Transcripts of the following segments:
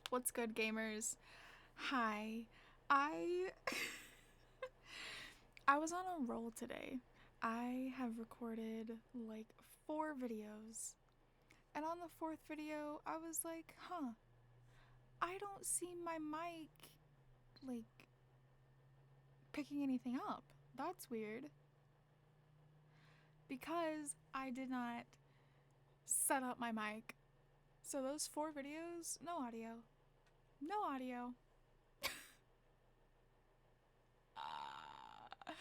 What's good, gamers? Hi. I I was on a roll today. I have recorded like 4 videos. And on the fourth video, I was like, I don't see my mic like picking anything up. That's weird. Because I did not set up my mic. So those 4 videos, no audio. No audio. Ah.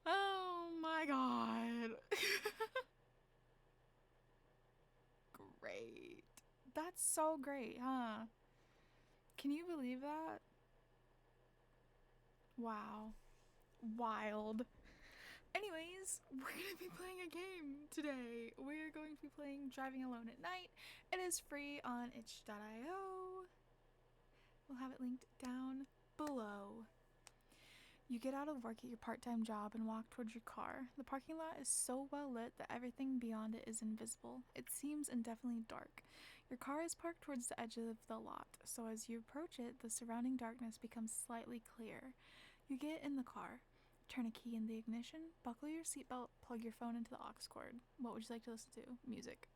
Oh my god. Great. That's so great, huh? Can you believe that? Wow. Wild. Anyways, we're gonna be playing a game today. We're going to be playing Driving Alone at Night. It is free on itch.io. We'll have it linked down below. You get out of work at your part-time job and walk towards your car. The parking lot is so well lit that everything beyond it is invisible. It seems indefinitely dark. Your car is parked towards the edge of the lot, so as you approach it, the surrounding darkness becomes slightly clear. You get in the car, turn a key in the ignition, buckle your seatbelt, plug your phone into the aux cord. What would you like to listen to? Music.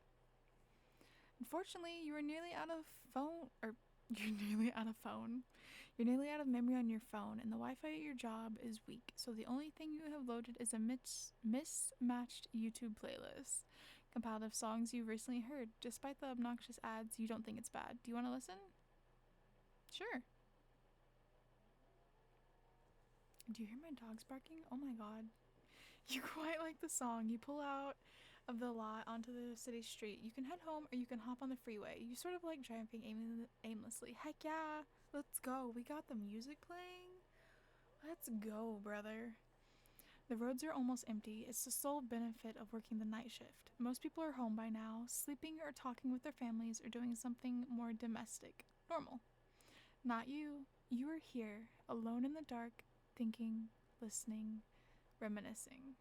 Unfortunately, you are nearly out of phone, or you're nearly out of phone. You're nearly out of memory on your phone, and the Wi-Fi at your job is weak, so the only thing you have loaded is a mismatched YouTube playlist compiled of songs you recently heard. Despite the obnoxious ads, you don't think it's bad. Do you want to listen? Sure. Do you hear my dogs barking? Oh my god. You quite like the song. You pull out of the lot onto the city street. You can head home or you can hop on the freeway. You sort of like driving aimlessly. Heck yeah, let's go. We got the music playing. Let's go, brother. The roads are almost empty. It's the sole benefit of working the night shift. Most people are home by now, sleeping or talking with their families or doing something more domestic. Normal. Not you. You are here, alone in the dark, thinking, listening, reminiscing.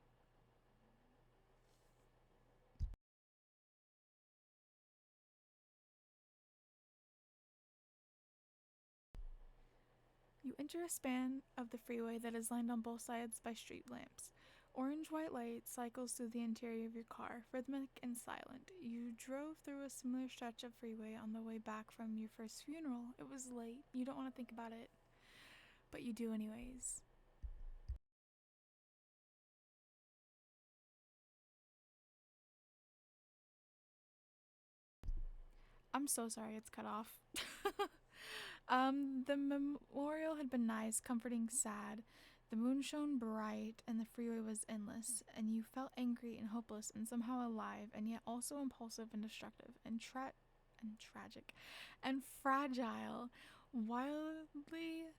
You enter a span of the freeway that is lined on both sides by street lamps. Orange-white light cycles through the interior of your car, rhythmic and silent. You drove through a similar stretch of freeway on the way back from your first funeral. It was late. You don't want to think about it, but you do anyways. I'm so sorry it's cut off. The memorial had been nice, comforting, sad. The moon shone bright, and the freeway was endless, and you felt angry and hopeless and somehow alive, and yet also impulsive and destructive, and tragic, and fragile, wildly,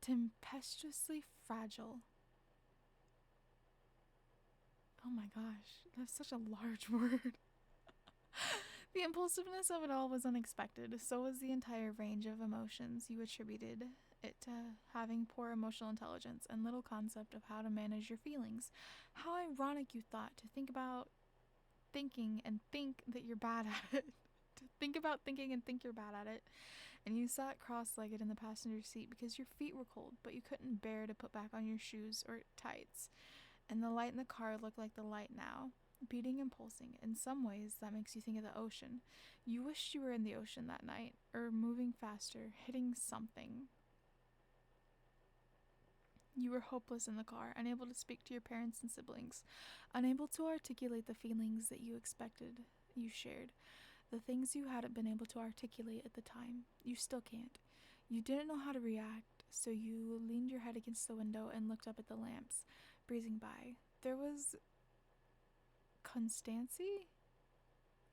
tempestuously fragile. Oh my gosh, that's such a large word. The impulsiveness of it all was unexpected. So was the entire range of emotions you attributed it to having poor emotional intelligence and little concept of how to manage your feelings. How ironic you thought to think about thinking and think that you're bad at it. To think about thinking and think you're bad at it. And you sat cross legged in the passenger seat because your feet were cold, but you couldn't bear to put back on your shoes or tights. And the light in the car looked like the light now, beating and pulsing. In some ways, that makes you think of the ocean. You wished you were in the ocean that night, or moving faster, hitting something. You were hopeless in the car, unable to speak to your parents and siblings, unable to articulate the feelings that you expected you shared, the things you hadn't been able to articulate at the time. You still can't. You didn't know how to react, so you leaned your head against the window and looked up at the lamps, breezing by. There was constancy?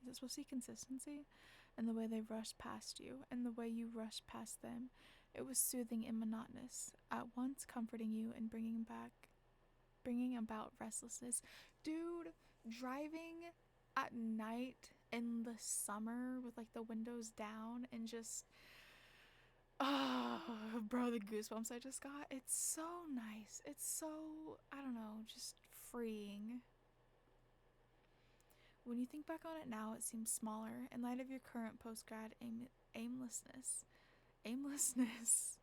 Is it supposed to be consistency? And the way they rushed past you, and the way you rushed past them. It was soothing and monotonous, at once comforting you and bringing about restlessness. Dude, driving at night in the summer with like the windows down and just, oh, bro, the goosebumps I just got. It's so nice. It's so, I don't know, just freeing. When you think back on it now, it seems smaller in light of your current post-grad aimlessness. Aimlessness.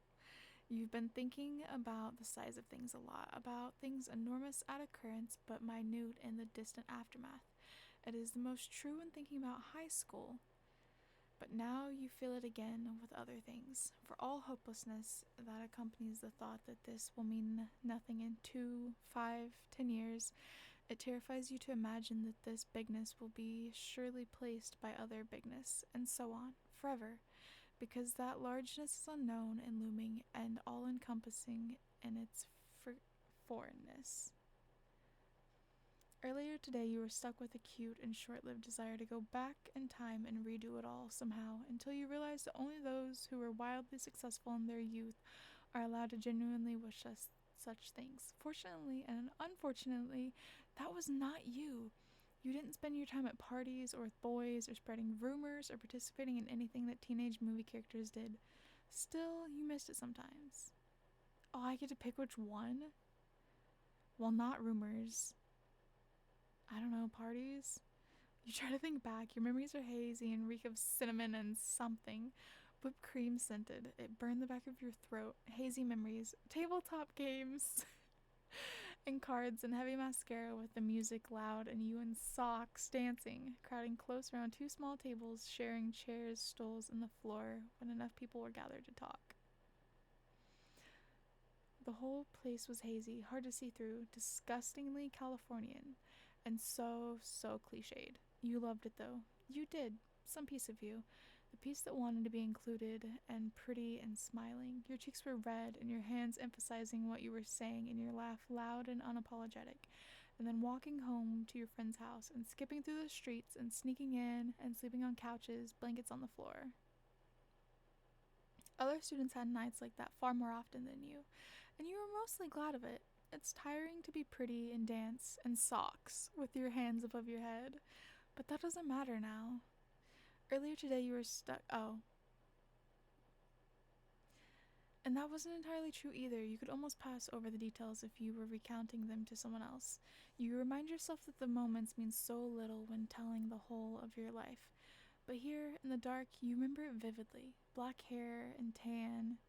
You've been thinking about the size of things a lot, about things enormous at occurrence but minute in the distant aftermath. It is the most true when thinking about high school. But now you feel it again with other things. For all hopelessness that accompanies the thought that this will mean nothing in 2, 5, 10 years, it terrifies you to imagine that this bigness will be surely placed by other bigness, and so on, forever, because that largeness is unknown and looming and all-encompassing in its foreignness. Earlier today, you were stuck with a cute and short-lived desire to go back in time and redo it all somehow, until you realized that only those who were wildly successful in their youth are allowed to genuinely wish us such things. Fortunately and unfortunately, that was not you. You didn't spend your time at parties or with boys or spreading rumors or participating in anything that teenage movie characters did. Still, you missed it sometimes. Oh, I get to pick which one? Well, not rumors. I don't know, parties? You try to think back, your memories are hazy and reek of cinnamon and something. Whipped cream scented. It burned the back of your throat. Hazy memories. Tabletop games. And cards and heavy mascara with the music loud and you in socks dancing, crowding close around 2 small tables, sharing chairs, stools, and the floor when enough people were gathered to talk. The whole place was hazy, hard to see through, disgustingly Californian, and so cliched. You loved it though. You did. Some piece of you. The piece that wanted to be included and pretty and smiling. Your cheeks were red and your hands emphasizing what you were saying and your laugh loud and unapologetic. And then walking home to your friend's house and skipping through the streets and sneaking in and sleeping on couches, blankets on the floor. Other students had nights like that far more often than you, and you were mostly glad of it. It's tiring to be pretty and dance in socks with your hands above your head, but that doesn't matter now. Earlier today you were stuck. Oh. And that wasn't entirely true either. You could almost pass over the details if you were recounting them to someone else. You remind yourself that the moments mean so little when telling the whole of your life. But here, in the dark, you remember it vividly. Black hair and tan,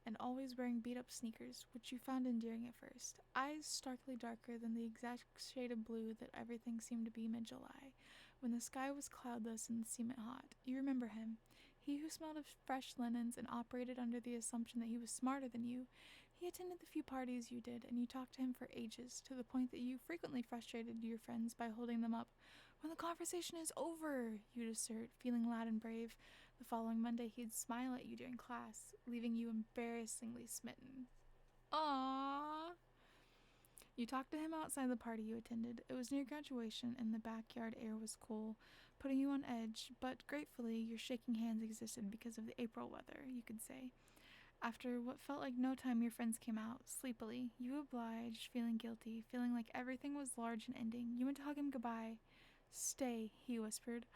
and always wearing beat-up sneakers, which you found endearing at first. Eyes starkly darker than the exact shade of blue that everything seemed to be mid-July, when the sky was cloudless and the cement hot. You remember him. He who smelled of fresh linens and operated under the assumption that he was smarter than you. He attended the few parties you did, and you talked to him for ages, to the point that you frequently frustrated your friends by holding them up. "When the conversation is over," you'd assert, feeling loud and brave. The following Monday, he'd smile at you during class, leaving you embarrassingly smitten. Aww. You talked to him outside the party you attended. It was near graduation, and the backyard air was cool, putting you on edge, but gratefully, your shaking hands existed because of the April weather, you could say. After what felt like no time, your friends came out, sleepily. You obliged, feeling guilty, feeling like everything was large and ending. You went to hug him goodbye. "Stay," he whispered.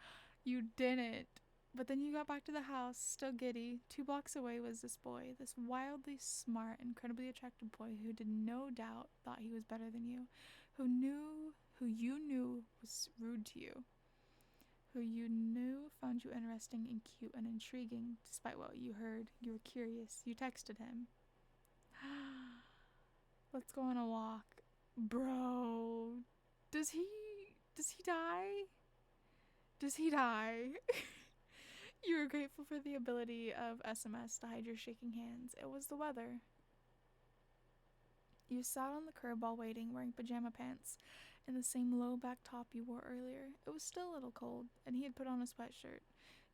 You didn't. But then you got back to the house, still giddy. 2 blocks away was this boy, this wildly smart, incredibly attractive boy who did no doubt thought he was better than you, who you knew was rude to you, who you knew found you interesting and cute and intriguing, despite what you heard. You were curious. You texted him. "Let's go on a walk." Bro, does he die? Does he die? You were grateful for the ability of SMS to hide your shaking hands. It was the weather. You sat on the curb while waiting, wearing pajama pants and the same low-back top you wore earlier. It was still a little cold, and he had put on a sweatshirt.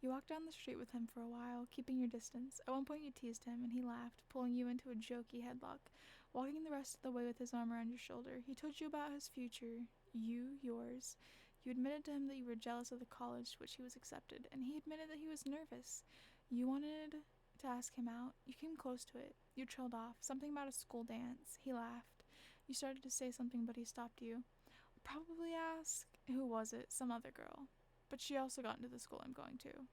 You walked down the street with him for a while, keeping your distance. At one point you teased him, and he laughed, pulling you into a jokey headlock. Walking the rest of the way with his arm around your shoulder, he told you about his future, yours. You admitted to him that you were jealous of the college to which he was accepted, and he admitted that he was nervous. You wanted to ask him out. You came close to it. You trailed off. Something about a school dance. He laughed. You started to say something, but he stopped you. Probably ask, who was it? Some other girl. But she also got into the school I'm going to.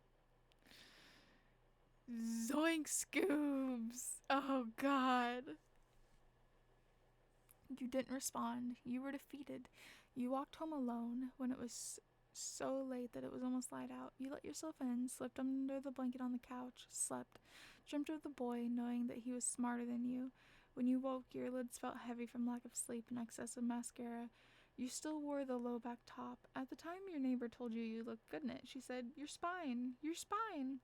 Zoink Scoobs! Oh, God. You didn't respond. You were defeated. You walked home alone when it was so late that it was almost light out. You let yourself in, slipped under the blanket on the couch, slept, dreamt of the boy, knowing that he was smarter than you. When you woke, your lids felt heavy from lack of sleep and excessive mascara. You still wore the low back top. At the time your neighbor told you you looked good in it, she said, "Your spine, your spine."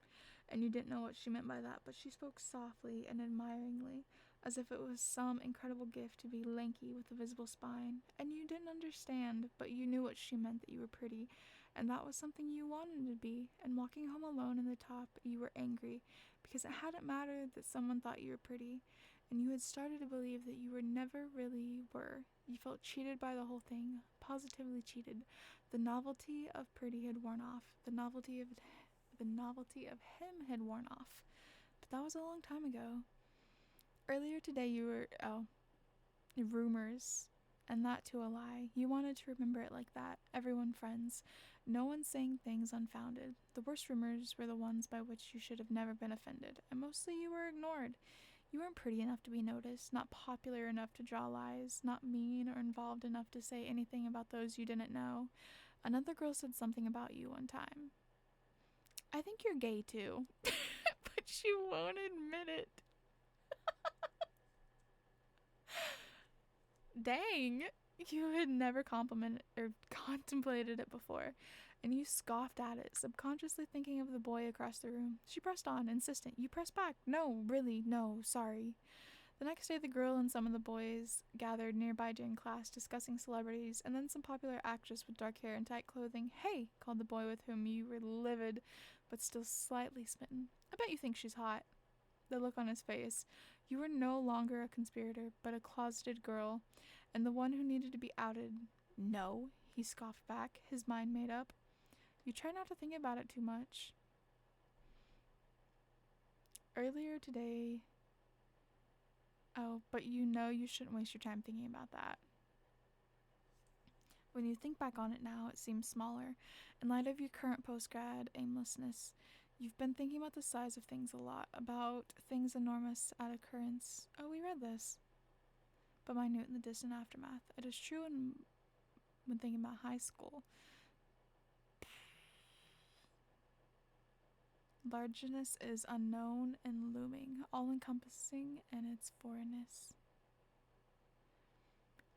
And you didn't know what she meant by that, but she spoke softly and admiringly, as if it was some incredible gift to be lanky with a visible spine. And you didn't understand, but you knew what she meant, that you were pretty, and that was something you wanted to be. And walking home alone in the top, you were angry, because it hadn't mattered that someone thought you were pretty, and you had started to believe that you were never really were. You felt cheated by the whole thing, positively cheated. The novelty of pretty had worn off. The novelty of him had worn off. But that was a long time ago. Earlier today you were rumors, and that too a lie. You wanted to remember it like that. Everyone friends. No one saying things unfounded. The worst rumors were the ones by which you should have never been offended, and mostly you were ignored. You weren't pretty enough to be noticed, not popular enough to draw lies, not mean or involved enough to say anything about those you didn't know. Another girl said something about you one time. "I think you're gay too," but she won't admit it. Dang, you had never complimented or contemplated it before, and you scoffed at it, subconsciously thinking of the boy across the room. She pressed on, insistent. You pressed back. "No, really, no, sorry." The next day, the girl and some of the boys gathered nearby during class, discussing celebrities, and then some popular actress with dark hair and tight clothing. "Hey," called the boy with whom you were livid, but still slightly smitten. "I bet you think she's hot." The look on his face. You were no longer a conspirator, but a closeted girl, and the one who needed to be outed. "No," he scoffed back, his mind made up. You try not to think about it too much. Earlier today... Oh, but you know you shouldn't waste your time thinking about that. When you think back on it now, it seems smaller. In light of your current post-grad aimlessness, you've been thinking about the size of things a lot, about things enormous at occurrence. Oh, we read this. But minute in the distant aftermath. It is true when thinking about high school. Largeness is unknown and looming, all-encompassing in its foreignness.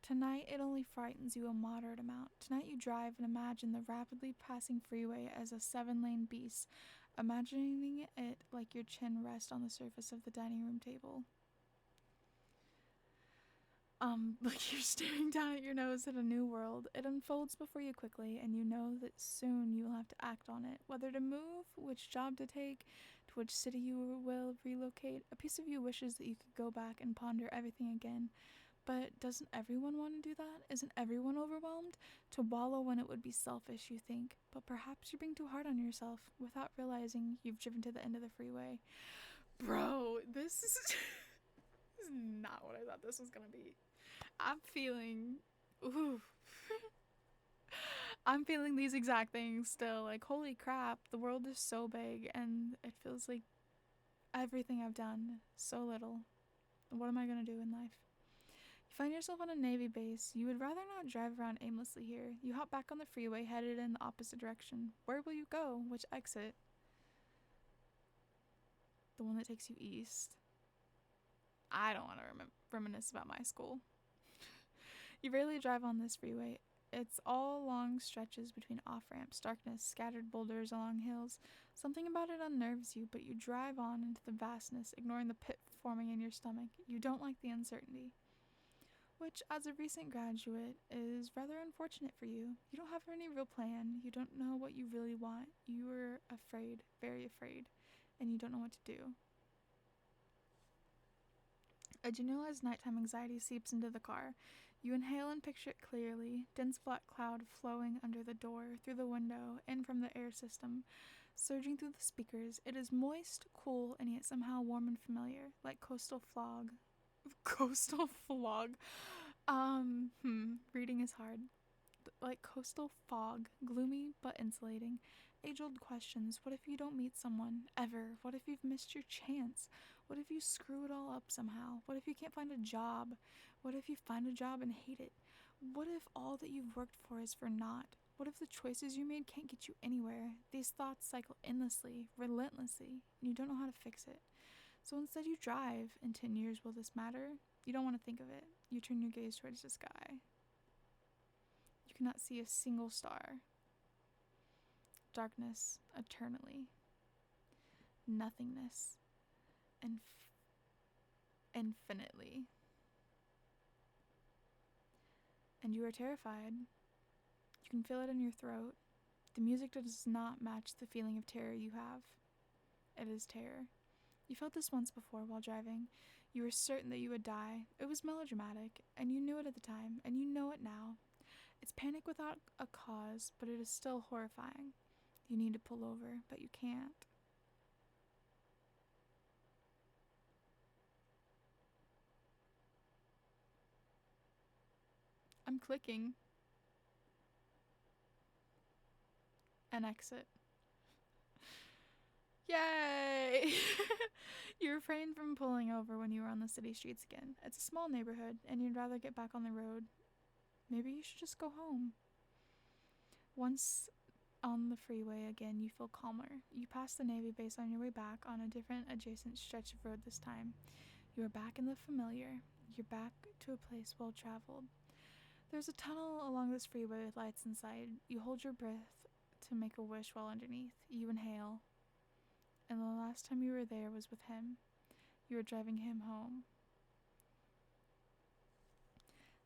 Tonight, it only frightens you a moderate amount. Tonight you drive and imagine the rapidly passing freeway as a 7-lane beast, imagining it like your chin rests on the surface of the dining room table. Like you're staring down at your nose at a new world. It unfolds before you quickly, and you know that soon you will have to act on it. Whether to move, which job to take, to which city you will relocate. A piece of you wishes that you could go back and ponder everything again. But doesn't everyone want to do that? Isn't everyone overwhelmed? To wallow when it would be selfish, you think. But perhaps you're being too hard on yourself, without realizing you've driven to the end of the freeway. Bro, this is... this is not what I thought this was gonna be. I'm feeling... Ooh. I'm feeling these exact things still. Like, holy crap, the world is so big, and it feels like everything I've done, so little. What am I gonna do in life? You find yourself on a Navy base. You would rather not drive around aimlessly here. You hop back on the freeway, headed in the opposite direction. Where will you go? Which exit? The one that takes you east. I don't want to reminisce about my school. You rarely drive on this freeway. It's all long stretches between off-ramps, darkness, scattered boulders along hills. Something about it unnerves you, but you drive on into the vastness, ignoring the pit forming in your stomach. You don't like the uncertainty. Which, as a recent graduate, is rather unfortunate for you. You don't have any real plan. You don't know what you really want. You are afraid, very afraid, and you don't know what to do. A generalized nighttime anxiety seeps into the car. You inhale and picture it clearly, dense black cloud flowing under the door, through the window, in from the air system, surging through the speakers. It is moist, cool, and yet somehow warm and familiar, like coastal fog. Coastal fog. Reading is hard. Like coastal fog, gloomy but insulating. Age-old questions. What if you don't meet someone, ever? What if you've missed your chance? What if you screw it all up somehow? What if you can't find a job? What if you find a job and hate it? What if all that you've worked for is for naught? What if the choices you made can't get you anywhere? These thoughts cycle endlessly, relentlessly, and you don't know how to fix it. So instead you drive. In 10 years, will this matter? You don't want to think of it. You turn your gaze towards the sky. You cannot see a single star. Darkness eternally. Nothingness. Infinitely. And you are terrified. You can feel it in your throat. The music does not match the feeling of terror you have. It is terror. You felt this once before while driving. You were certain that you would die. It was melodramatic, and you knew it at the time, and you know it now. It's panic without a cause, but it is still horrifying. You need to pull over, but you can't. I'm clicking. An exit. Yay! You refrained from pulling over when you were on the city streets again. It's a small neighborhood, and you'd rather get back on the road. Maybe you should just go home. Once on the freeway again, you feel calmer. You pass the Navy base on your way back on a different adjacent stretch of road this time. You are back in the familiar. You're back to a place well traveled. There's a tunnel along this freeway with lights inside. You hold your breath to make a wish while underneath. You inhale. And the last time you were there was with him. You were driving him home.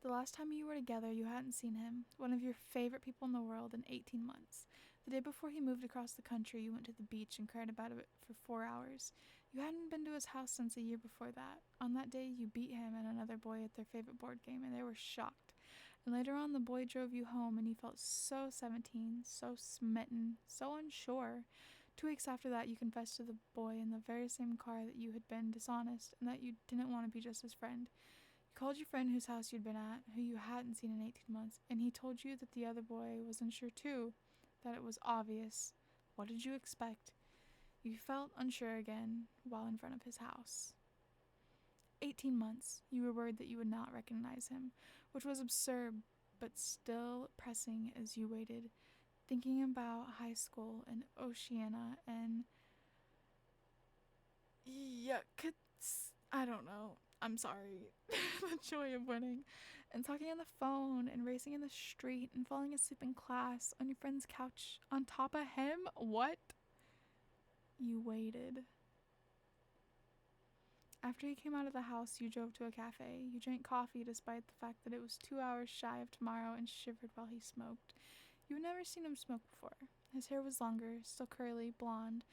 The last time you were together, you hadn't seen him, one of your favorite people in the world, in 18 months. The day before he moved across the country, you went to the beach and cried about it for 4 hours. You hadn't been to his house since a year before that. On that day, you beat him and another boy at their favorite board game, and they were shocked. And later on, the boy drove you home, and you felt so 17, so smitten, so unsure. 2 weeks after that, you confessed to the boy in the very same car that you had been dishonest and that you didn't want to be just his friend. You called your friend whose house you'd been at, who you hadn't seen in 18 months, and he told you that the other boy was unsure too, that it was obvious. What did you expect? You felt unsure again while in front of his house. 18 months. You were worried that you would not recognize him, which was absurd, but still pressing as you waited, thinking about high school and Oceana and I don't know. I'm sorry. The joy of winning. And talking on the phone and racing in the street and falling asleep in class on your friend's couch on top of him. What? You waited. After he came out of the house, you drove to a cafe. You drank coffee despite the fact that it was 2 hours shy of tomorrow and shivered while he smoked. You had never seen him smoke before. His hair was longer, still curly, blonde,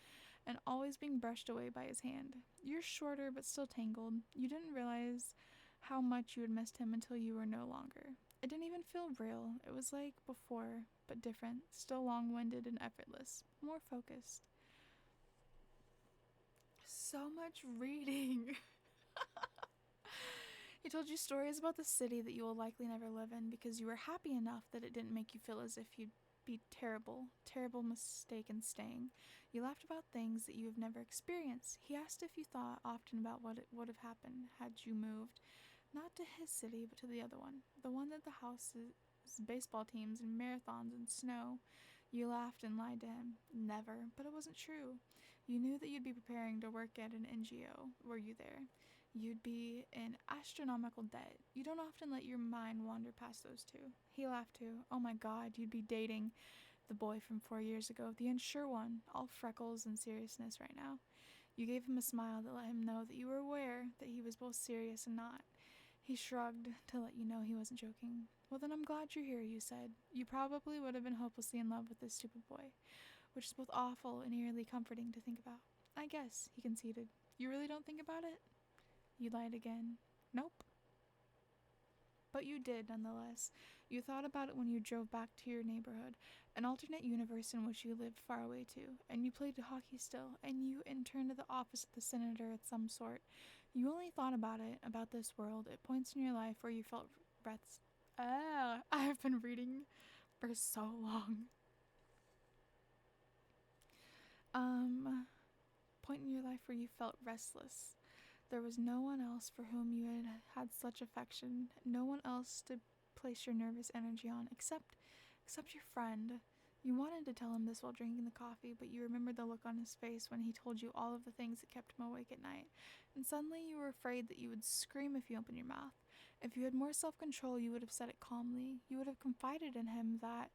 and always being brushed away by his hand. You're shorter but still tangled. You didn't realize how much you had missed him until you were no longer. It didn't even feel real. It was like before, but different, still long-winded and effortless, more focused. So much reading. He told you stories about the city that you will likely never live in because you were happy enough that it didn't make you feel as if you'd be terrible mistake in staying. You laughed about things that you have never experienced. He asked if you thought often about what it would have happened had you moved, not to his city, but to the other one that the houses, baseball teams, and marathons and snow. You laughed and lied to him. Never, but it wasn't true. You knew that you'd be preparing to work at an NGO. Were you there? You'd be in astronomical debt. You don't often let your mind wander past those two. He laughed too. Oh my God, you'd be dating the boy from 4 years ago, the unsure one, all freckles and seriousness right now. You gave him a smile that let him know that you were aware that he was both serious and not. He shrugged to let you know he wasn't joking. Well, then I'm glad you're here, you said. You probably would have been hopelessly in love with this stupid boy, which is both awful and eerily comforting to think about. I guess, he conceded. You really don't think about it? You lied again. Nope. But you did, nonetheless. You thought about it when you drove back to your neighborhood, an alternate universe in which you lived far away too, and you played hockey still, and you interned at the office of the senator of some sort. You only thought about it, about this world, at points in your life where you felt breaths. I've been reading for so long. Point in your life where you felt restless. There was no one else for whom you had such affection, no one else to place your nervous energy on, except Except your friend. You wanted to tell him this while drinking the coffee, but you remembered the look on his face when he told you all of the things that kept him awake at night, and suddenly you were afraid that you would scream if you opened your mouth. If you had more self-control, you would have said it calmly. You would have confided in him that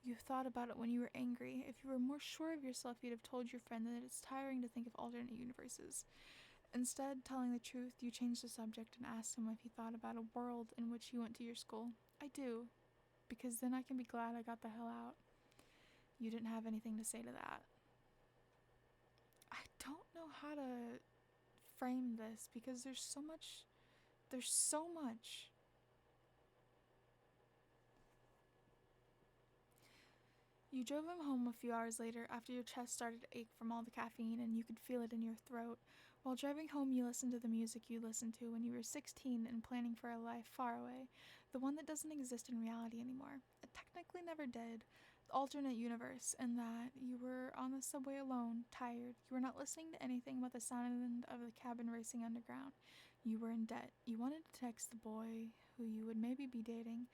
you thought about it when you were angry. If you were more sure of yourself, you'd have told your friend that it's tiring to think of alternate universes. Instead, telling the truth, you changed the subject and asked him if he thought about a world in which he went to your school. I do, because then I can be glad I got the hell out. You didn't have anything to say to that. I don't know how to frame this because there's so much. There's so much. You drove him home a few hours later after your chest started to ache from all the caffeine and you could feel it in your throat. While driving home, you listened to the music you listened to when you were 16 and planning for a life far away, the one that doesn't exist in reality anymore. It technically never did. The alternate universe, in that you were on the subway alone, tired. You were not listening to anything but the sound of the cabin racing underground. You were in debt. You wanted to text the boy who you would maybe be dating.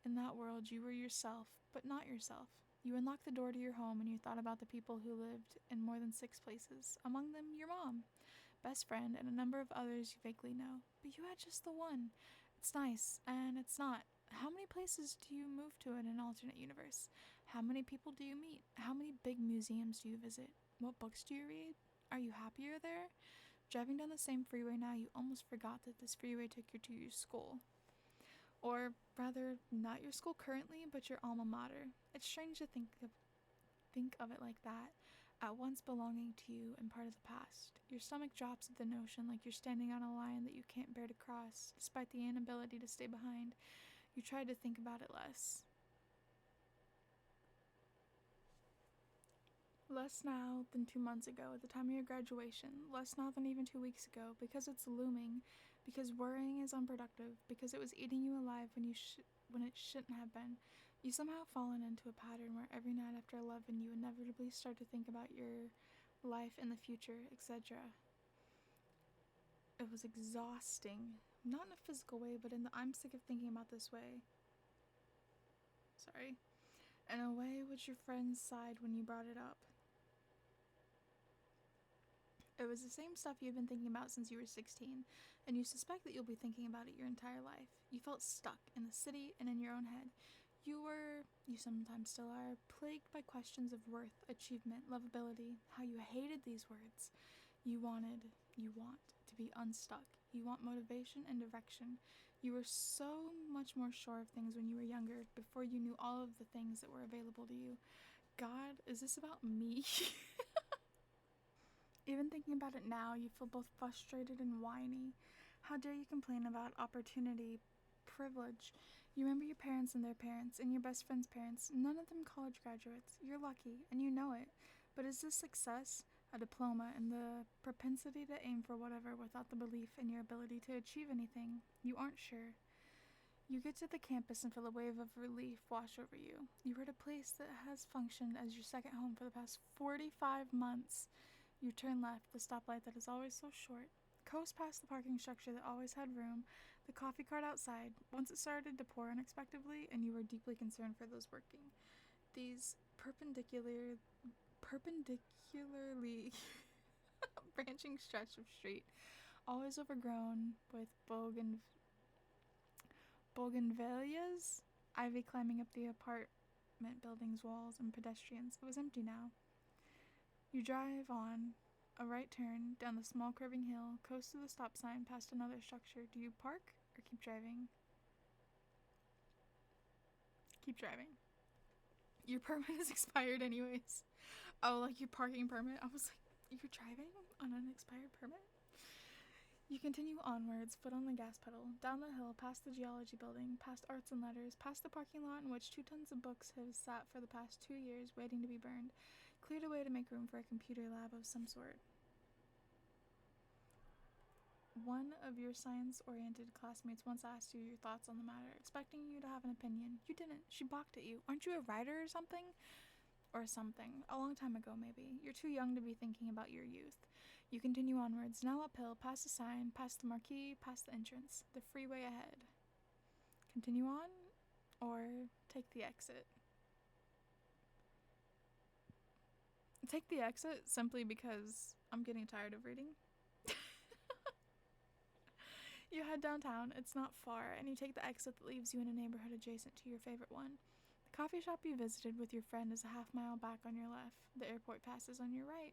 In that world, you were yourself, but not yourself. You unlocked the door to your home and you thought about the people who lived in more than 6 places, among them your mom, best friend, and a number of others you vaguely know. But you had just the one. It's nice, and it's not. How many places do you move to in an alternate universe? How many people do you meet? How many big museums do you visit? What books do you read? Are you happier there? Driving down the same freeway now, you almost forgot that this freeway took you to your school. Or rather, not your school currently, but your alma mater. It's strange to think of it like that, at once belonging to you and part of the past. Your stomach drops at the notion like you're standing on a line that you can't bear to cross, despite the inability to stay behind. You try to think about it less. Less now than 2 months ago at the time of your graduation, less now than even 2 weeks ago, because it's looming, because worrying is unproductive, because it was eating you alive when it shouldn't have been. You somehow fallen into a pattern where every night after 11 you inevitably start to think about your life in the future, etc. It was exhausting, not in a physical way, but in the I'm sick of thinking about this way. Sorry. In a way which your friends sighed when you brought it up. It was the same stuff you had been thinking about since you were 16, and you suspect that you'll be thinking about it your entire life. You felt stuck in the city and in your own head. You sometimes still are, plagued by questions of worth, achievement, lovability, how you hated these words. You want to be unstuck. You want motivation and direction. You were so much more sure of things when you were younger, before you knew all of the things that were available to you. God, is this about me? Even thinking about it now, you feel both frustrated and whiny. How dare you complain about opportunity, privilege? You remember your parents and their parents, and your best friend's parents, none of them college graduates. You're lucky, and you know it. But is this success, a diploma, and the propensity to aim for whatever without the belief in your ability to achieve anything? You aren't sure. You get to the campus and feel a wave of relief wash over you. You're at a place that has functioned as your second home for the past 45 months. You turn left, the stoplight that is always so short, coast past the parking structure that always had room, the coffee cart outside. Once it started to pour unexpectedly, and you were deeply concerned for those working. These perpendicularly branching stretch of street, always overgrown with bougainvilleas, ivy climbing up the apartment building's walls, and pedestrians. It was empty now. You drive on, a right turn, down the small curving hill, coast to the stop sign, past another structure. Do you park or keep driving? Keep driving. Your permit is expired anyways. Oh, like your parking permit? I was like, you're driving on an expired permit? You continue onwards, foot on the gas pedal, down the hill, past the geology building, past arts and letters, past the parking lot in which 2 tons of books have sat for the past 2 years waiting to be burned, cleared away to make room for a computer lab of some sort. One of your science-oriented classmates once asked you your thoughts on the matter, expecting you to have an opinion. You didn't. She balked at you. Aren't you a writer or something? Or something. A long time ago, maybe. You're too young to be thinking about your youth. You continue onwards, now uphill, past the sign, past the marquee, past the entrance, the freeway ahead. Continue on, or take the exit. Take the exit simply because I'm getting tired of reading. You head downtown, it's not far, and you take the exit that leaves you in a neighborhood adjacent to your favorite one. The coffee shop you visited with your friend is a half-mile back on your left. The airport passes on your right.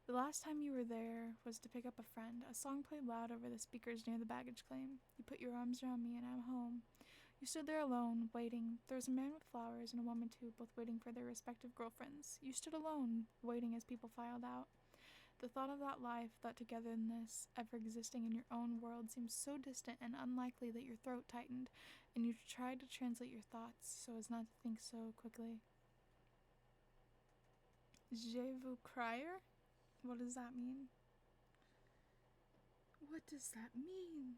The last time you were there was to pick up a friend. A song played loud over the speakers near the baggage claim. You put your arms around me and I'm home. You stood there alone, waiting. There was a man with flowers and a woman too, both waiting for their respective girlfriends. You stood alone, waiting as people filed out. The thought of that life, that togetherness, ever existing in your own world seemed so distant and unlikely that your throat tightened, and you tried to translate your thoughts so as not to think so quickly. Je vous crier? What does that mean? What does that mean?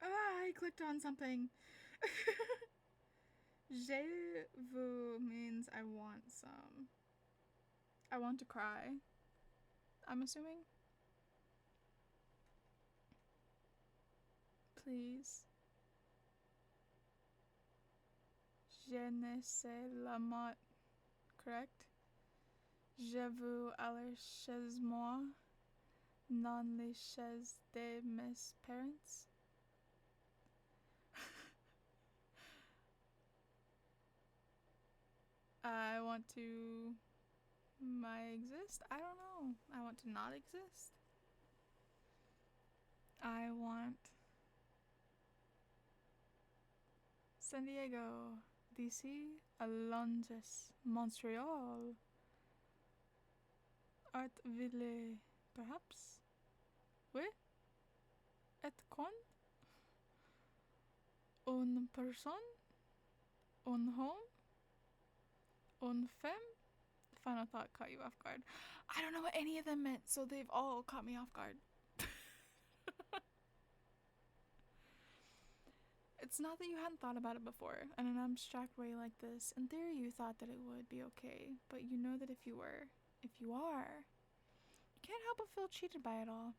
I clicked on something. Je veux means I want some. I want to cry. I'm assuming. Please. Je ne sais la mot. Correct? Je veux aller chez moi, non les chez de mes parents. I want to exist? I don't know. I want to not exist. I want San Diego, DC, Londres, Montreal, Artville, perhaps? Oui? Et quand? Une personne? Un home? Une femme? The final thought caught you off guard. I don't know what any of them meant, so they've all caught me off guard. It's not that you hadn't thought about it before. In an abstract way like this, in theory you thought that it would be okay, but you know that if you are, you can't help but feel cheated by it all.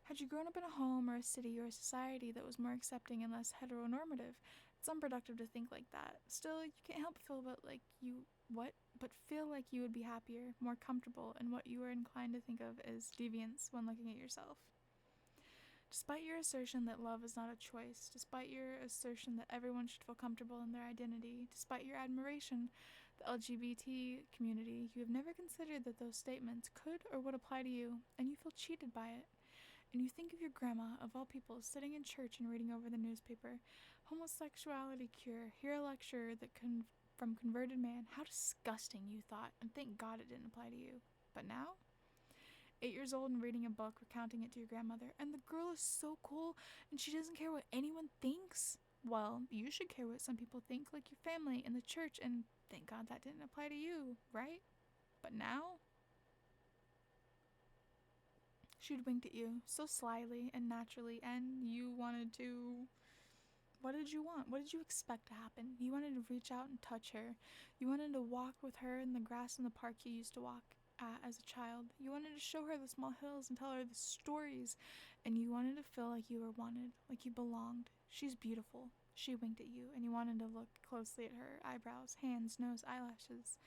Had you grown up in a home or a city or a society that was more accepting and less heteronormative, it's unproductive to think like that. Still, you can't help but feel feel like you would be happier, more comfortable in what you are inclined to think of as deviance when looking at yourself. Despite your assertion that love is not a choice, despite your assertion that everyone should feel comfortable in their identity, despite your admiration of the LGBT community, you have never considered that those statements could or would apply to you, and you feel cheated by it. And you think of your grandma, of all people, sitting in church and reading over the newspaper. Homosexuality cure, hear a lecture from converted man. How disgusting, you thought, and thank God it didn't apply to you. But now? 8 years old and reading a book, recounting it to your grandmother, and the girl is so cool, and she doesn't care what anyone thinks. Well, you should care what some people think, like your family and the church, and thank God that didn't apply to you, right? But now? She'd winked at you, so slyly and naturally, and you wanted to... What did you want? What did you expect to happen? You wanted to reach out and touch her. You wanted to walk with her in the grass in the park you used to walk at as a child. You wanted to show her the small hills and tell her the stories. And you wanted to feel like you were wanted, like you belonged. She's beautiful. She winked at you, and you wanted to look closely at her eyebrows, hands, nose, eyelashes,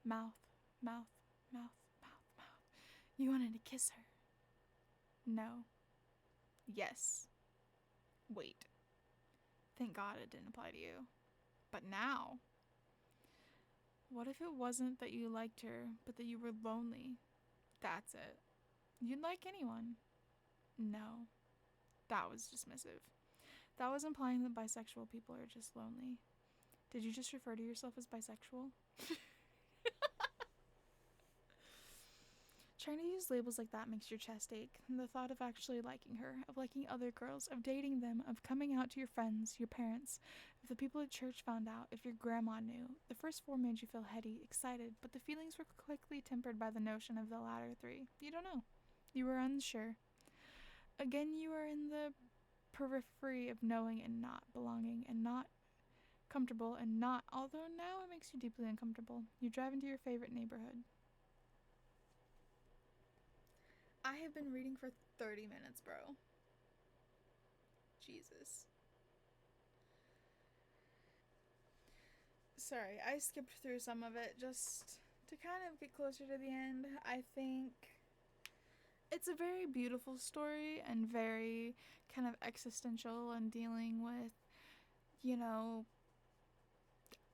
mouth, mouth, mouth, mouth, mouth. You wanted to kiss her. No. Yes. Wait. Thank God it didn't apply to you. But now? What if it wasn't that you liked her, but that you were lonely? That's it. You'd like anyone. No. That was dismissive. That was implying that bisexual people are just lonely. Did you just refer to yourself as bisexual? Trying to use labels like that makes your chest ache. The thought of actually liking her, of liking other girls, of dating them, of coming out to your friends, your parents, if the people at church found out, if your grandma knew. The first 4 made you feel heady, excited, but the feelings were quickly tempered by the notion of the latter 3. You don't know. You were unsure. Again, you are in the periphery of knowing and not belonging, and not comfortable and not, although now it makes you deeply uncomfortable. You drive into your favorite neighborhood. I have been reading for 30 minutes, bro. Jesus. Sorry, I skipped through some of it just to kind of get closer to the end. I think it's a very beautiful story and very kind of existential and dealing with, you know,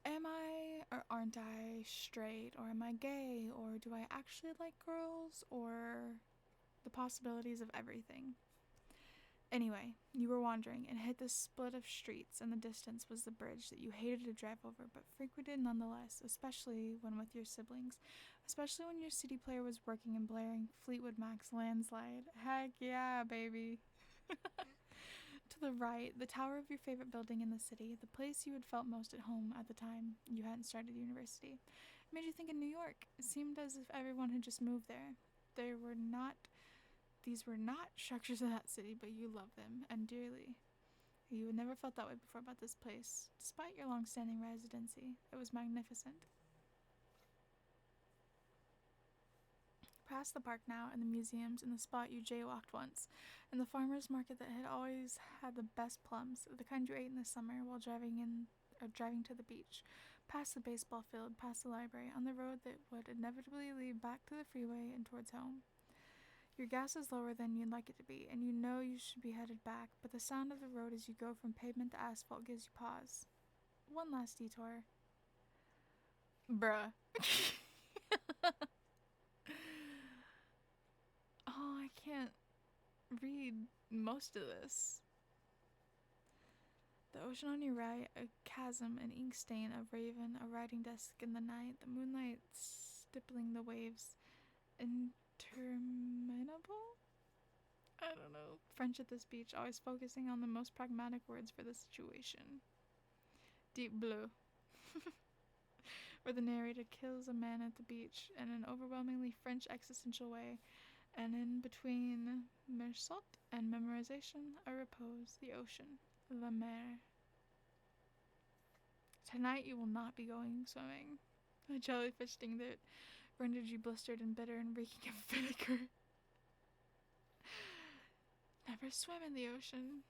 am I or aren't I straight, or am I gay, or do I actually like girls, or the possibilities of everything. Anyway, you were wandering and hit this split of streets, and the distance was the bridge that you hated to drive over but frequented nonetheless, especially when with your siblings, especially when your CD player was working and blaring Fleetwood Mac's Landslide. Heck yeah, baby. To the right, the tower of your favorite building in the city, the place you had felt most at home at the time you hadn't started university. It made you think of New York. It seemed as if everyone had just moved there. These were not structures of that city, but you loved them, and dearly. You had never felt that way before about this place, despite your long-standing residency. It was magnificent. Past the park now, and the museums, and the spot you jaywalked once, and the farmer's market that had always had the best plums, the kind you ate in the summer while driving to the beach. Past the baseball field, past the library, on the road that would inevitably lead back to the freeway and towards home. Your gas is lower than you'd like it to be, and you know you should be headed back, but the sound of the road as you go from pavement to asphalt gives you pause. One last detour. Bruh. Oh, I can't read most of this. The ocean on your right, a chasm, an ink stain, a raven, a writing desk in the night, the moonlight stippling the waves. Interminable? I don't know. French at this beach, always focusing on the most pragmatic words for the situation. Deep blue. Where the narrator kills a man at the beach in an overwhelmingly French existential way, and in between meursault and memorization, a repose, the ocean, la mer. Tonight you will not be going swimming. A jellyfish sting that rendered you blistered and bitter and reeking of vinegar. Never swim in the ocean.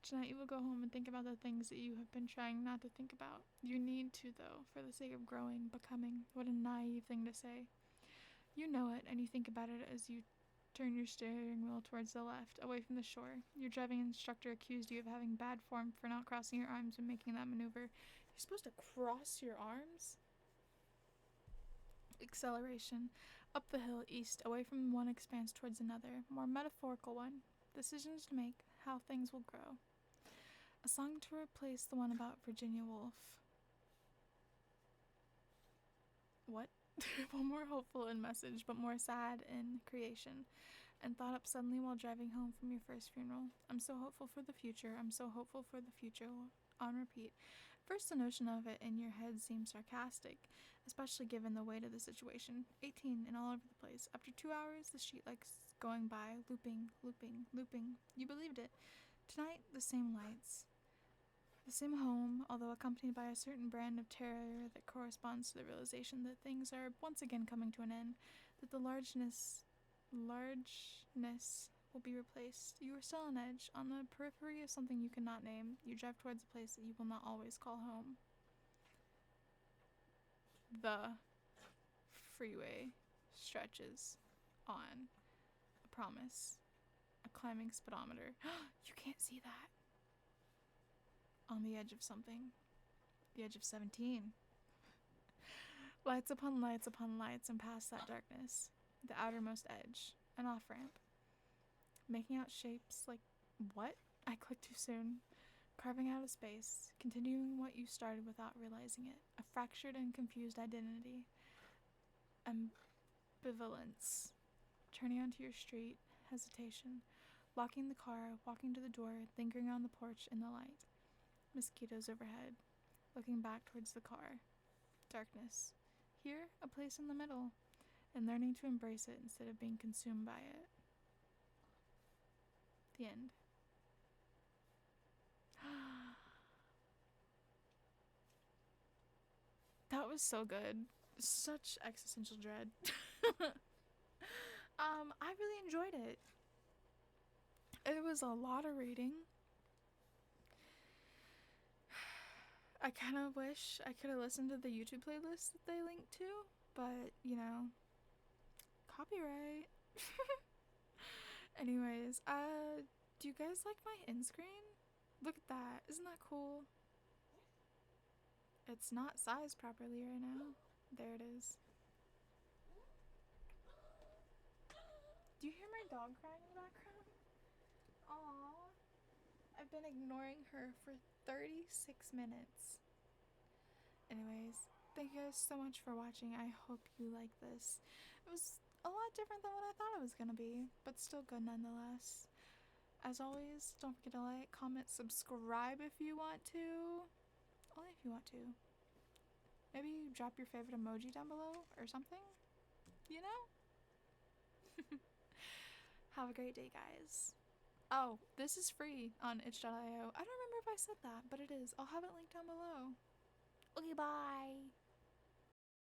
Tonight you will go home and think about the things that you have been trying not to think about. You need to, though, for the sake of growing, becoming. What a naive thing to say. You know it, and you think about it as you turn your steering wheel towards the left, away from the shore. Your driving instructor accused you of having bad form for not crossing your arms when making that maneuver. You're supposed to cross your arms? Acceleration. Up the hill, east, away from one expanse towards another. More metaphorical one. Decisions to make, how things will grow. A song to replace the one about Virginia Woolf. What? One more hopeful in message, but more sad in creation. And thought up suddenly while driving home from your first funeral. I'm so hopeful for the future. I'm so hopeful for the future. On repeat. First, the notion of it in your head seemed sarcastic, especially given the weight of the situation. 18 and all over the place. After 2 hours, the streetlights going by, looping, looping, looping. You believed it. Tonight, the same lights. The same home, although accompanied by a certain brand of terror that corresponds to the realization that things are once again coming to an end, that the largeness will be replaced. You are still on edge, on the periphery of something you cannot name. You drive towards a place that you will not always call home. The freeway stretches on. A promise. A climbing speedometer. You can't see that. On the edge of something. The edge of 17. Lights upon lights upon lights, and past that darkness. The outermost edge. An off-ramp. Making out shapes like what? I clicked too soon. Carving out a space. Continuing what you started without realizing it. A fractured and confused identity. Ambivalence. Turning onto your street. Hesitation. Locking the car. Walking to the door. Lingering on the porch in the light. Mosquitoes overhead. Looking back towards the car. Darkness. Here, a place in the middle. And learning to embrace it instead of being consumed by it. The end. was so good. Such existential dread. I really enjoyed it. It was a lot of reading. I kind of wish I could have listened to the YouTube playlist that they linked to, but, you know, copyright. Anyways, do you guys like my end screen? Look at that. Isn't that cool? It's not sized properly right now. There it is. Do you hear my dog crying in the background? Aww. I've been ignoring her for 36 minutes. Anyways, thank you guys so much for watching. I hope you like this. It was a lot different than what I thought it was gonna be, but still good nonetheless. As always, don't forget to like, comment, subscribe if you want to. Only if you want to. Maybe drop your favorite emoji down below or something. You know? Have a great day, guys. Oh, this is free on itch.io. I don't remember if I said that, but it is. I'll have it linked down below. Okay, bye.